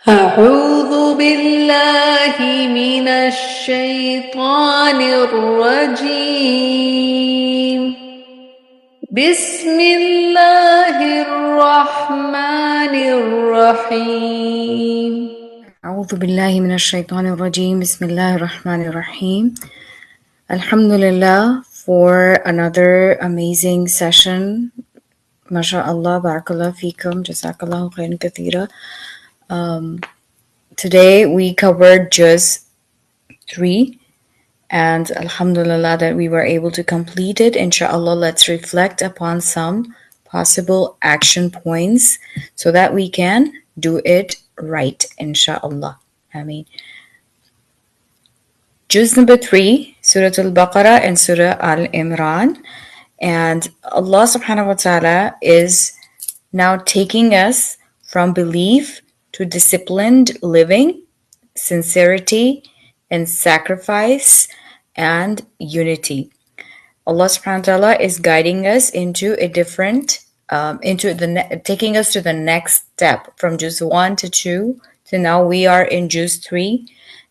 أعوذ بالله من الشيطان الرجيم. بسم الله الرحمن الرحيم. أعوذ بالله من الشيطان الرجيم. بسم الله الرحمن الرحيم. Alhamdulillah for another amazing session. MashaAllah, barakallah feekum, jazakallahu khairan kathira. Today we covered Juz 3 and Alhamdulillah that we were able to complete it. Inshallah, let's reflect upon some possible action points so that we can do it right, inshallah. Ameen. Juz number 3, Surah Al-Baqarah and Surah Al-Imran. And Allah subhanahu wa ta'ala is now taking us from belief to disciplined living, sincerity and sacrifice and unity. Allah subhanahu wa ta'ala is guiding us into a different, taking us to the next step from Juz 1 to 2 to now we are in Juz 3.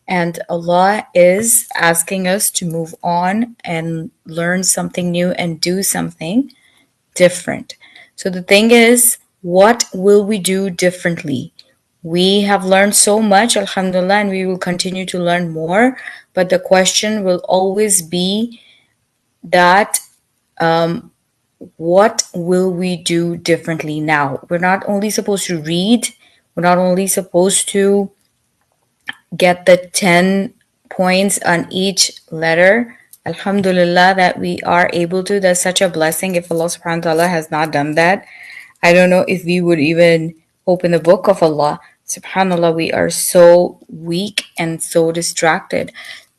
And Allah is asking us to move on and learn something new and do something different. So the thing is, what will we do differently? We have learned so much, alhamdulillah, and we will continue to learn more. But the question will always be that what will we do differently now? We're not only supposed to read, we're not only supposed to get the 10 points on each letter. Alhamdulillah that we are able to. That's such a blessing. If Allah subhanahu wa ta'ala has not done that, I don't know if we would even open the book of Allah. Subhanallah, we are so weak and so distracted.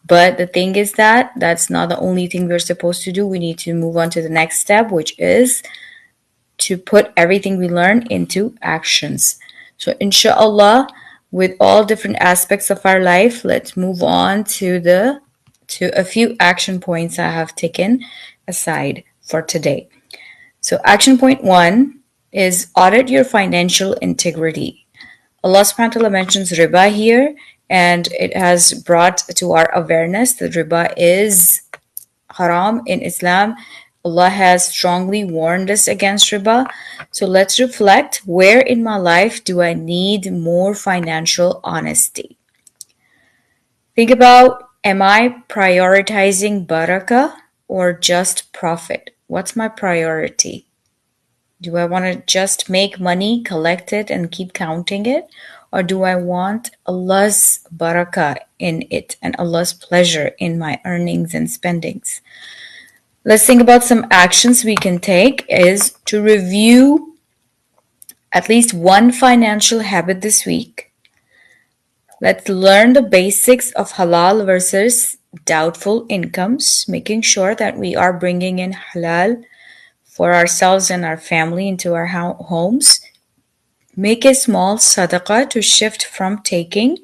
But the thing is that that's not the only thing we're supposed to do. We need to move on to the next step, which is to put everything we learn into actions. So inshallah, with all different aspects of our life, let's move on to a few action points I have taken aside for today. So action point 1 is audit your financial integrity. Allah subhanahu wa ta'ala mentions riba here, and it has brought to our awareness that riba is haram in Islam. Allah has strongly warned us against riba. So let's reflect, where in my life do I need more financial honesty? Think about, am I prioritizing barakah or just profit? What's my priority? Do I want to just make money, collect it, and keep counting it? Or do I want Allah's barakah in it and Allah's pleasure in my earnings and spendings? Let's think about some actions we can take is to review at least one financial habit this week. Let's learn the basics of halal versus doubtful incomes, making sure that we are bringing in halal for ourselves and our family into our homes. Make a small sadaqah to shift from taking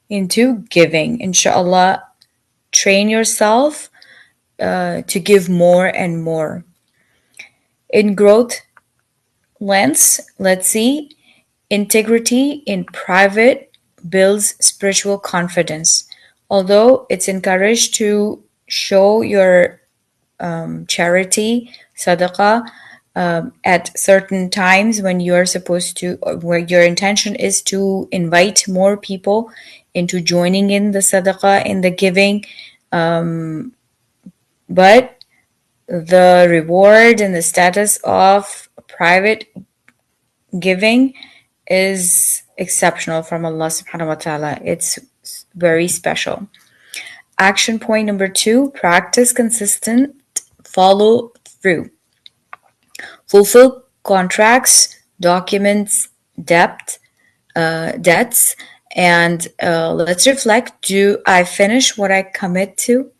into giving. Inshallah, train yourself to give more and more. In growth lens, let's see, integrity in private builds spiritual confidence. Although it's encouraged to show your charity, sadaqah, at certain times when you are supposed to, where your intention is to invite more people into joining in the sadaqah, in the giving, but the reward and the status of private giving is exceptional from Allah subhanahu wa ta'ala. It's very special. Action point number 2, practice consistent follow through. Fulfill contracts, documents, debts, and let's reflect, do I finish what I commit to?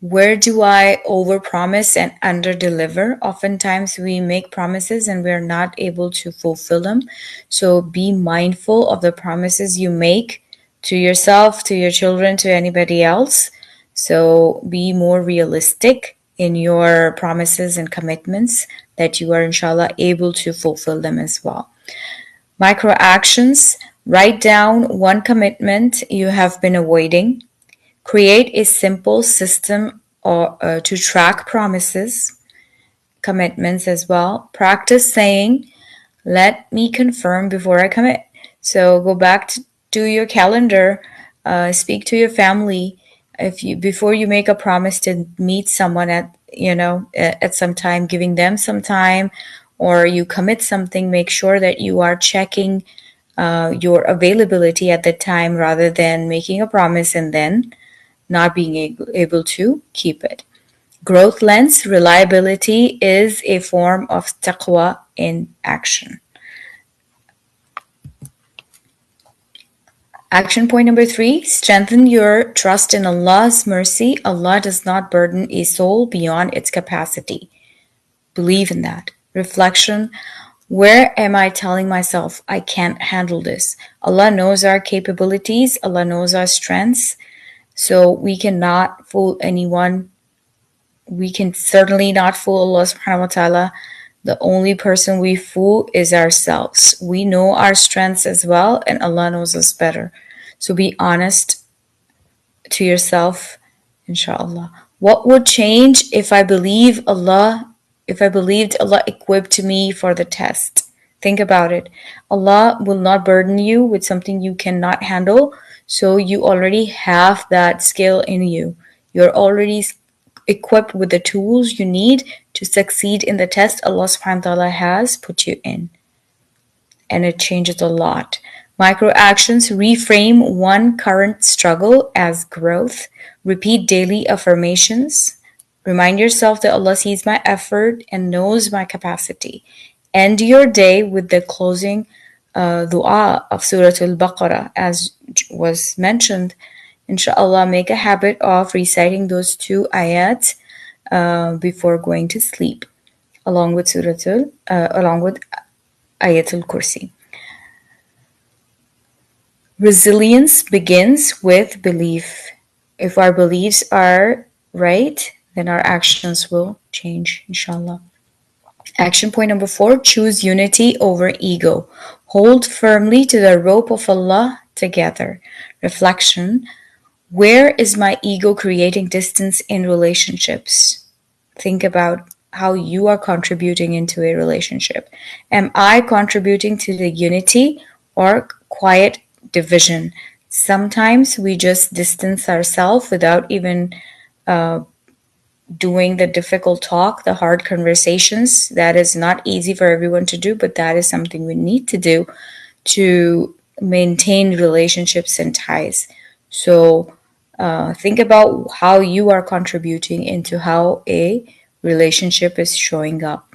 Where do I overpromise and underdeliver? Oftentimes we make promises and we're not able to fulfill them. So be mindful of the promises you make to yourself, to your children, to anybody else. So be more realistic in your promises and commitments that you are inshallah able to fulfill them as well. Micro actions, Write down one commitment you have been avoiding. Create a simple system to track promises, commitments as well. Practice saying, let me confirm before I commit. So go back to your calendar, speak to your family. If you before you make a promise to meet someone at some time, giving them some time, or you commit something, make sure that you are checking your availability at the time rather than making a promise and then not being able to keep it. Growth lens reliability is a form of taqwa in action. Action point number 3, strengthen your trust in Allah's mercy. Allah does not burden a soul beyond its capacity. Believe in that. Reflection, where am I telling myself I can't handle this? Allah knows our capabilities, Allah knows our strengths, so we cannot fool anyone. We can certainly not fool Allah subhanahu wa ta'ala. The only person we fool is ourselves. We know our strengths as well, and Allah knows us better. So be honest to yourself, inshallah. What would change if I believed Allah equipped me for the test? Think about it. Allah will not burden you with something you cannot handle, so you already have that skill in you. You're already equipped with the tools you need to succeed in the test Allah subhanahu wa ta'ala has put you in. And it changes a lot. Micro actions, reframe one current struggle as growth. Repeat daily affirmations. Remind yourself that Allah sees my effort and knows my capacity. End your day with the closing dua of Surah Al-Baqarah, as was mentioned. Inshallah, make a habit of reciting those 2 ayats before going to sleep, along with Ayatul Kursi. Resilience begins with belief. If our beliefs are right, then our actions will change, inshallah. Action point number 4, choose unity over ego. Hold firmly to the rope of Allah together. Reflection, where is my ego creating distance in relationships? Think about how you are contributing into a relationship. Am I contributing to the unity or quiet division? Sometimes we just distance ourselves without even doing the difficult talk, the hard conversations. That is not easy for everyone to do, but that is something we need to do to maintain relationships and ties. So think about how you are contributing into how a relationship is showing up.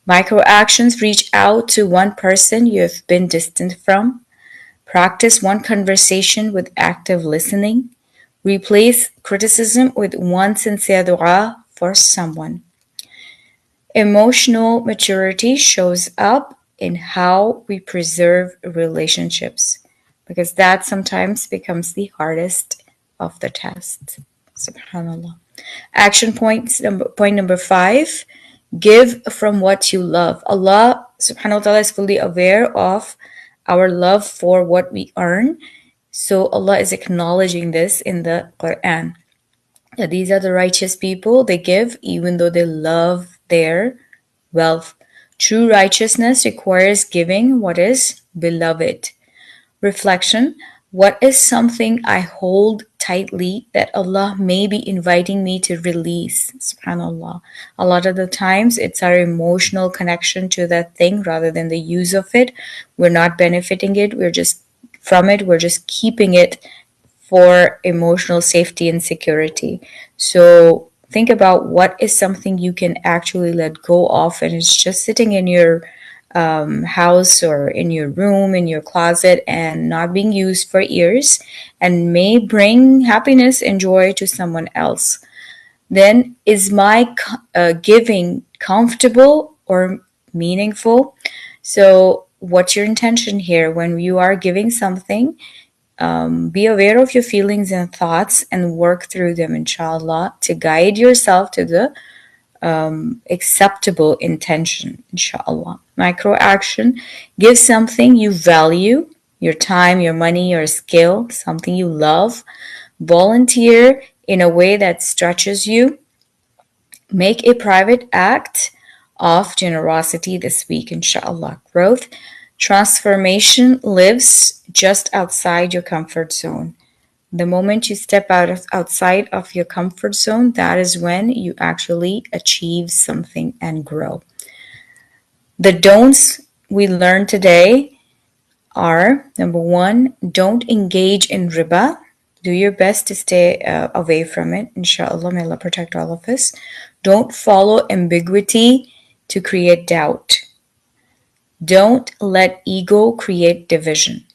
Micro actions, reach out to one person you have been distant from. Practice one conversation with active listening. Replace criticism with one sincere dua for someone. Emotional maturity shows up in how we preserve relationships, because that sometimes becomes the hardest of the test. Subhanallah. Action point number 5, give from what you love. Allah subhanahu wa ta'ala is fully aware of our love for what we earn. So Allah is acknowledging this in the Qur'an. These are the righteous people. They give even though they love their wealth. True righteousness requires giving what is beloved. Reflection, what is something I hold tightly that Allah may be inviting me to release? SubhanAllah. A lot of the times it's our emotional connection to that thing rather than the use of it. We're not benefiting it. We're just keeping it for emotional safety and security. So think about what is something you can actually let go of, and it's just sitting in your house or in your room, in your closet, and not being used for years, and may bring happiness and joy to someone else. Then, is my giving comfortable or meaningful? So what's your intention here when you are giving something? Be aware of your feelings and thoughts and work through them, inshallah, to guide yourself to the acceptable intention, inshallah. Micro action, give something you value your time, your money, your skill, something you love. Volunteer in a way that stretches you. Make a private act of generosity this week, inshallah. Growth, transformation lives just outside your comfort zone. The moment you step outside of your comfort zone, that is when you actually achieve something and grow. The don'ts we learned today are, number one, don't engage in riba. Do your best to stay away from it. Inshallah, may Allah protect all of us. Don't follow ambiguity to create doubt. Don't let ego create division.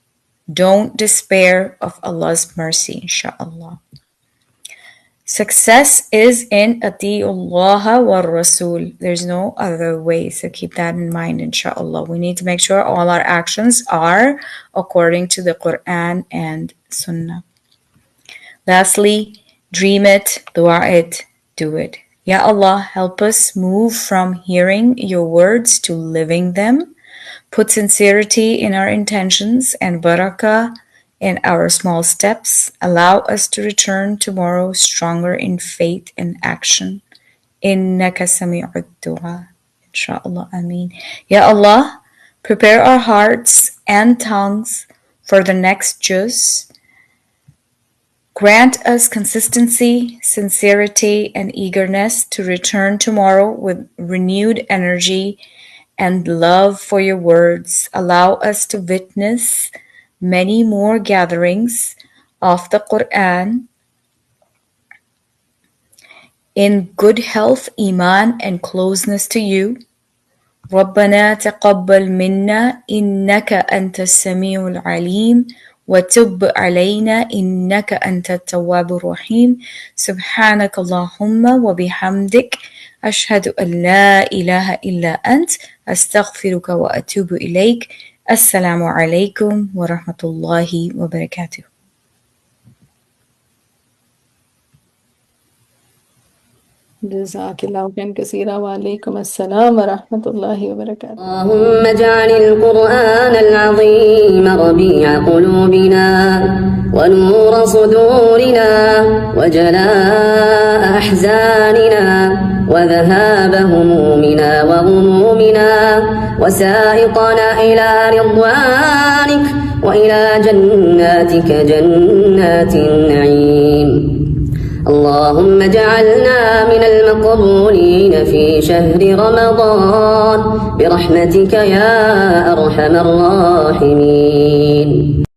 Don't despair of Allah's mercy, inshallah. Success is in Ati'ullah wa Rasul. There's no other way, so keep that in mind, inshallah. We need to make sure all our actions are according to the Qur'an and Sunnah. Lastly, dream it, dua it, do it. Ya Allah, help us move from hearing your words to living them. Put sincerity in our intentions and barakah in our small steps. Allow us to return tomorrow stronger in faith and action. Innaka sami'ud dua. Inshallah, ameen. Ya Allah, prepare our hearts and tongues for the next juz. Grant us consistency, sincerity, and eagerness to return tomorrow with renewed energy and love for your words. Allow us to witness many more gatherings of the Qur'an in good health, iman, and closeness to you. ربنا تقبل منا إنك أنت السميع العليم وتب علينا إنك أنت التواب الرحيم سبحانك اللهم وبحمدك أشهد أن لا إله إلا أنت أستغفرك وأتوب إليك السلام عليكم ورحمة الله وبركاته. Jazakallahu khairan kaseera. Wa alaikum assalam wa rahmatullahi wa barakatuh. اللهم اجعل القرآن العظيم ربيع قلوبنا ونور صدورنا وجلاء أحزاننا وذهاب همومنا وغمومنا وسائقنا إلى رضوانك وإلى جناتك جنات النعيم. اللهم اجعلنا من المقبولين في شهر رمضان برحمتك يا أرحم الراحمين.